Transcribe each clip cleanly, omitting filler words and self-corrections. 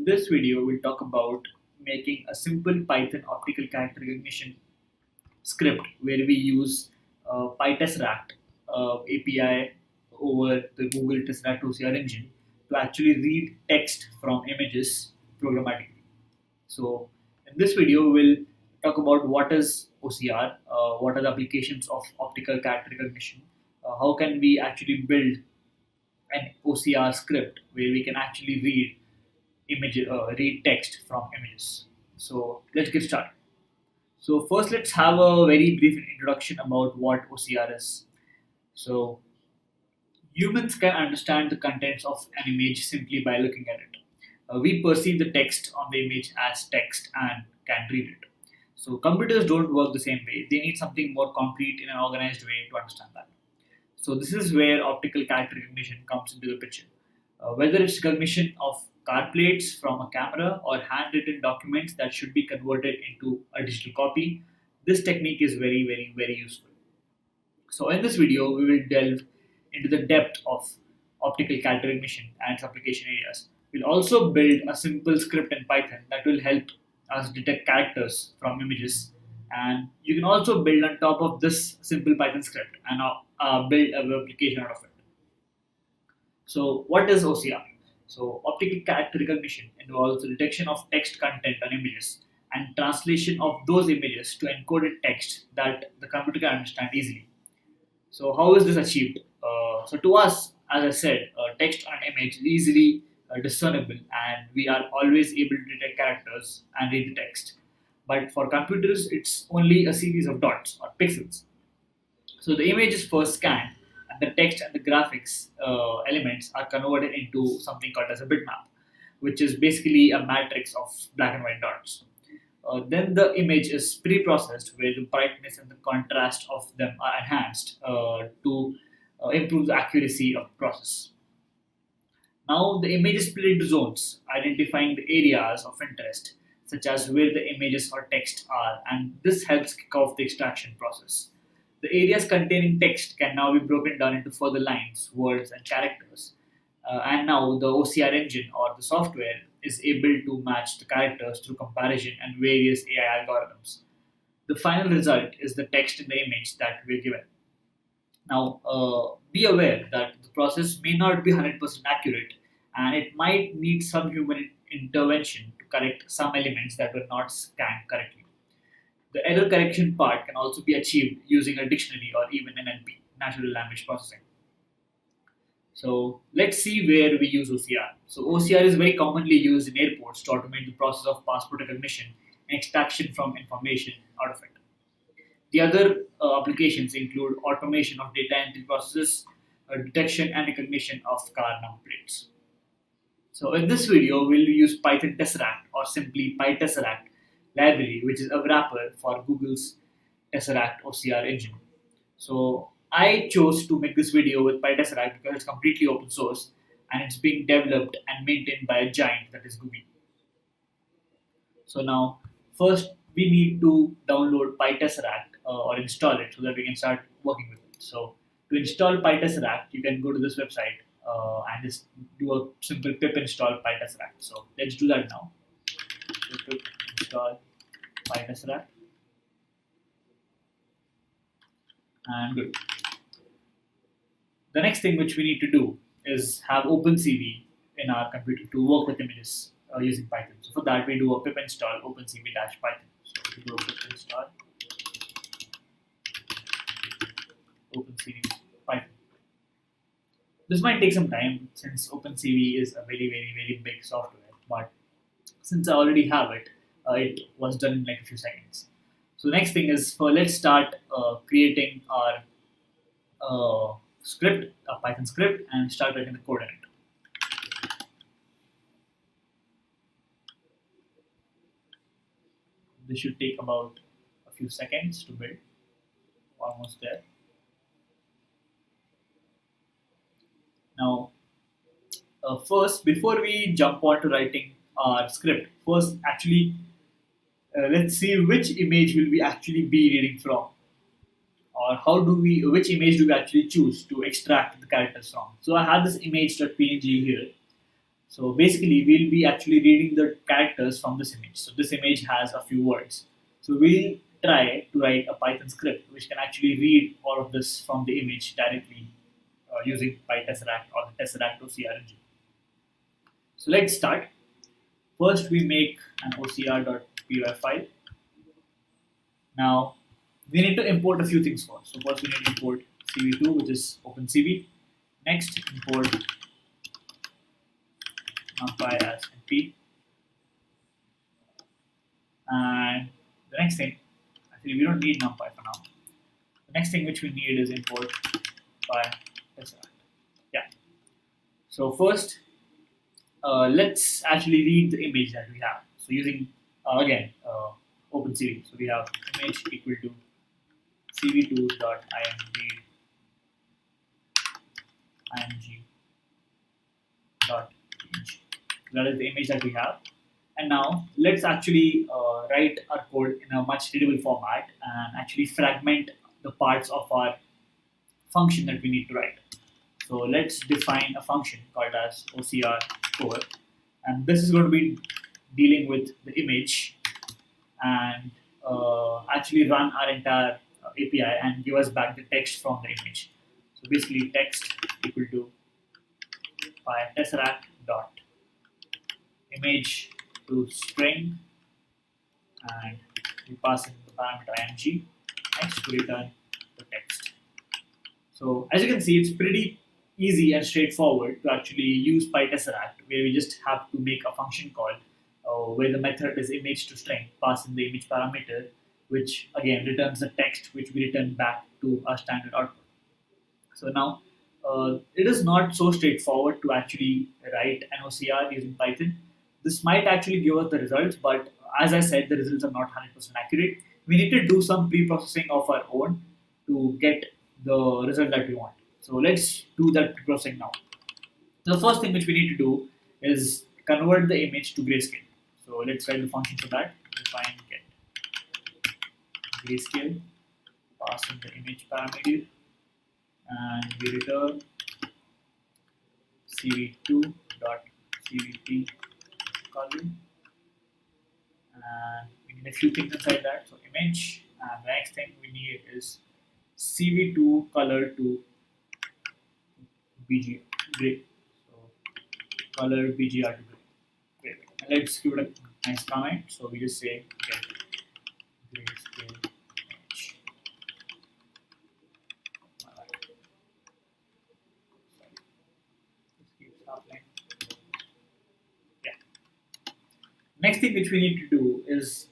this video, we'll talk about making a simple Python optical character recognition script where we use PyTesseRact API over the Google Tesseract OCR engine to actually read text from images programmatically. So, in this video, we'll talk about what is OCR, what are the applications of optical character recognition, how can we actually build an OCR script where we can actually read text from images. So let's get started. So first, let's have a very brief introduction about what OCR is. So humans can understand the contents of an image simply by looking at it. We perceive the text on the image as text and can read it. So computers don't work the same way. They need something more concrete in an organized way to understand that. So this is where optical character recognition comes into the picture. Whether it's recognition of car plates from a camera or handwritten documents that should be converted into a digital copy, this technique is very, very, very useful. So in this video, we will delve into the depth of optical character recognition and its application areas. We'll also build a simple script in Python that will help us detect characters from images. And you can also build on top of this simple Python script and build a web application out of it. So what is OCR? So optical character recognition involves the detection of text content on images and translation of those images to encoded text that the computer can understand easily. So how is this achieved? So to us, as I said, text on an image is easily discernible, and we are always able to detect characters and read the text. But for computers, it's only a series of dots or pixels. So the image is first scanned, and the text and the graphics elements are converted into something called as a bitmap, which is basically a matrix of black and white dots. Then the image is pre-processed, where the brightness and the contrast of them are enhanced to improve the accuracy of the process. Now the image is split into zones, identifying the areas of interest, such as where the images or text are, and this helps kick off the extraction process. The areas containing text can now be broken down into further lines, words, and characters. And now the OCR engine or the software is able to match the characters through comparison and various AI algorithms. The final result is the text in the image that we're given. Now, be aware that the process may not be 100% accurate, and it might need some human intervention to correct some elements that were not scanned correctly. The error correction part can also be achieved using a dictionary or even NLP, natural language processing. So let's see where we use OCR. So OCR is very commonly used in airports to automate the process of passport recognition and extraction from information out of it. The other applications include automation of data entry processes, detection and recognition of car number plates. So in this video, we'll use Python-tesseract or simply PyTessearct library, which is a wrapper for Google's Tesseract OCR engine. So I chose to make this video with PyTesseract because it's completely open source and it's being developed and maintained by a giant that is Google. So now, first we need to download PyTesseract or install it so that we can start working with it. So to install PyTesseract, you can go to this website and just do a simple pip install PyTesseract. So let's do that now. So pip install PyTesseract and good. The next thing which we need to do is have OpenCV in our computer to work with images using Python. So for that, we do a pip install OpenCV-Python. So we do a pip install OpenCV Python. This might take some time since OpenCV is a very, very, very big software, but since I already have it, it was done in like a few seconds. So next thing is let's start creating our script, a Python script, and start writing the code in it. This should take about a few seconds to build. Almost there. Now, first, before we jump on to writing our script, first actually let's see which image will we actually be reading from, or which image do we actually choose to extract the characters from. So I have this image.png here, So basically, we'll be actually reading the characters from this image. So this image has a few words. So we'll try to write a Python script which can actually read all of this from the image directly using PyTesseract or the Tesseract OCR. So let's start. First, we make an ocr.py file. Now, we need to import a few things first. So first, we need to import cv2, which is OpenCV. Next, import numpy as np. And the next thing, actually, we don't need numpy for now. The next thing which we need is import PyTesseRact. Yeah. So first, let's actually read the image that we have. So using again OpenCV. So we have image equal to cv2.img img.img. That is the image that we have. And now let's actually write our code in a much readable format and actually fragment the parts of our function that we need to write. So let's define a function called as OCR core, and this is going to be dealing with the image and actually run our entire API and give us back the text from the image. So basically text equal to PyTesseract dot image to string, and we pass in the parameter img. Next, we return the text. So as you can see, it's pretty easy and straightforward to actually use PyTesseract, where we just have to make a function call where the method is image to string, pass in the image parameter, which again returns the text which we return back to our standard output. So now it is not so straightforward to actually write an OCR using Python. This might actually give us the results, but as I said, the results are not 100% accurate. We need to do some pre-processing of our own to get the result that we want. So let's do that pre-processing now. So the first thing which we need to do is convert the image to grayscale. So let's write the function for that. Define get grayscale, pass in the image parameter, and we return cv2.cvt column, and we need a few things inside that. So image, and the next thing we need is cv2 color to bg gray. So color bgr to gray. And let's give it a nice comment. So we just say get grayscale image. Next thing which we need to do is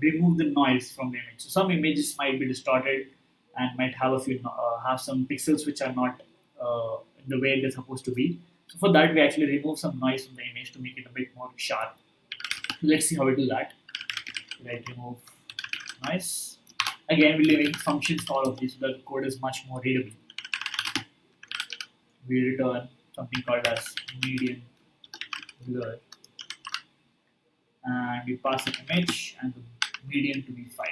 remove the noise from the image. So some images might be distorted and might have have some pixels which are not in the way they're supposed to be. So for that, we actually remove some noise from the image to make it a bit more sharp. Let's see how we do that. Right, remove noise. Again, we're leaving functions for all of these so that the code is much more readable. We return something called as median blur, and we pass an image and the median to be 5.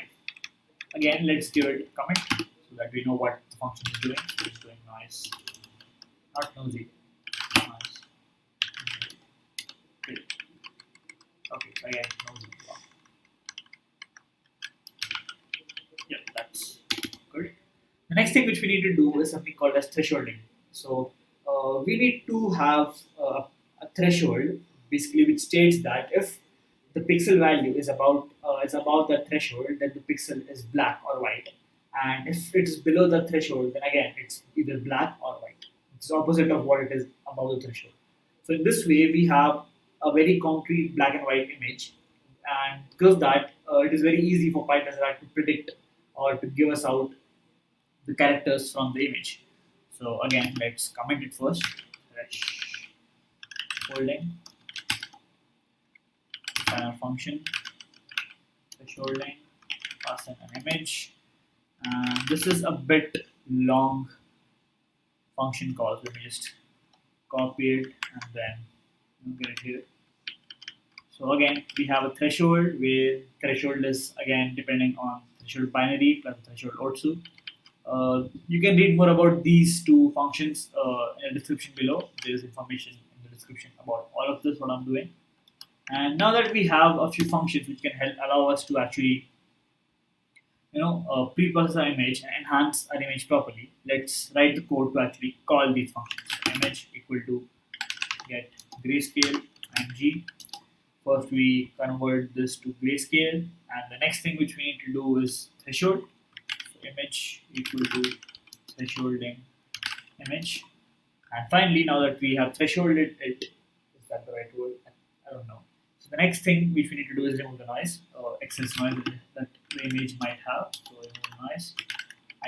Again, let's give it a comment so that we know what the function is doing. So it's doing noise, not nosy, noise. Okay, so again, nosy. Yeah, that's good. The next thing which we need to do is something called as thresholding. So we need to have a threshold, basically, which states that if the pixel value is about the threshold, then the pixel is black or white, and if it is below the threshold, then again it's either black or white. It's the opposite of what it is above the threshold. So in this way, we have a very concrete black and white image, and because of that, it is very easy for PyTesseRact to predict or to give us out the characters from the image. So again, let's comment it first. Holding function, thresholding, pass in an image, and this is a bit long function call. Let me just copy it and then get it here. So again, we have a threshold where threshold is again depending on threshold binary plus threshold also. You can read more about these two functions in the description below. There is information in the description about all of this, what I'm doing. And now that we have a few functions which can allow us to actually pre-process our image and enhance our image properly, let's write the code to actually call these functions. Image equal to get grayscale and g. First we convert this to grayscale, and the next thing which we need to do is threshold. So image equal to thresholding image. And finally, now that we have thresholded it, is that the right word? I don't know. So the next thing which we need to do is remove the noise, excess noise that the image might have. So remove noise,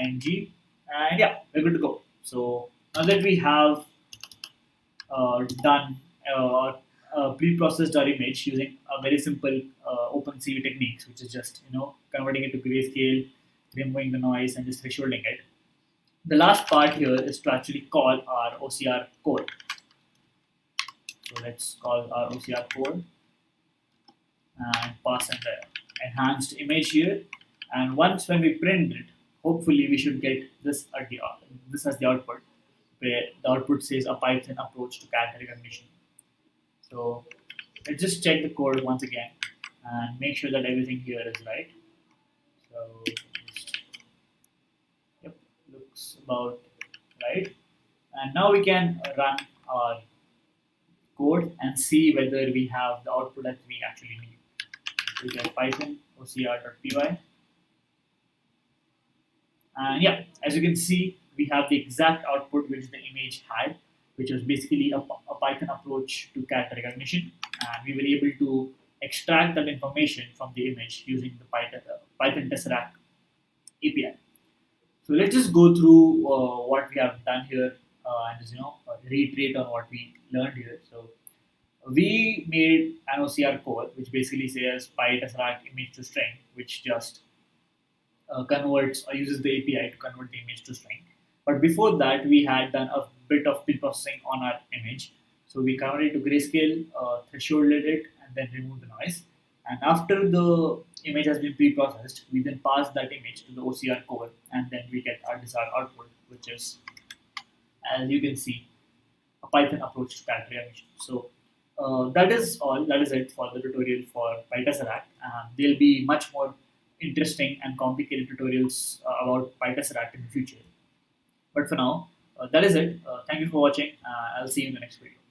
ing, and yeah, we're good to go. So now that we have done pre-processed our image using a very simple OpenCV techniques, which is just converting it to grayscale, removing the noise, and just thresholding it. The last part here is to actually call our OCR code. So let's call our OCR code and pass in the enhanced image here. And once when we print it, hopefully we should get this this as the output, where the output says a Python approach to character recognition. So let's just check the code once again and make sure that everything here is right. So yep, looks about right. And now we can run our code and see whether we have the output that we actually need. So we get Python ocr.py, and yeah, as you can see, we have the exact output which the image had, which was basically a Python approach to character recognition, and we were able to extract that information from the image using the Python-tesseract API. So let's just go through what we have done here and just reiterate on what we learned here. So we made an OCR code which basically says PyTessearct image to string, which just converts or uses the API to convert the image to string. But before that, we had done a bit of pre-processing on our image. So we converted it to grayscale, thresholded it, and then removed the noise. And after the image has been pre-processed, we then pass that image to the OCR code, and then we get our desired output, which is, as you can see, a Python approach to character recognition. So that is all. That is it for the tutorial for PyTessearct. There'll be much more interesting and complicated tutorials about PyTessearct in the future. But for now, that is it. Thank you for watching. I'll see you in the next video.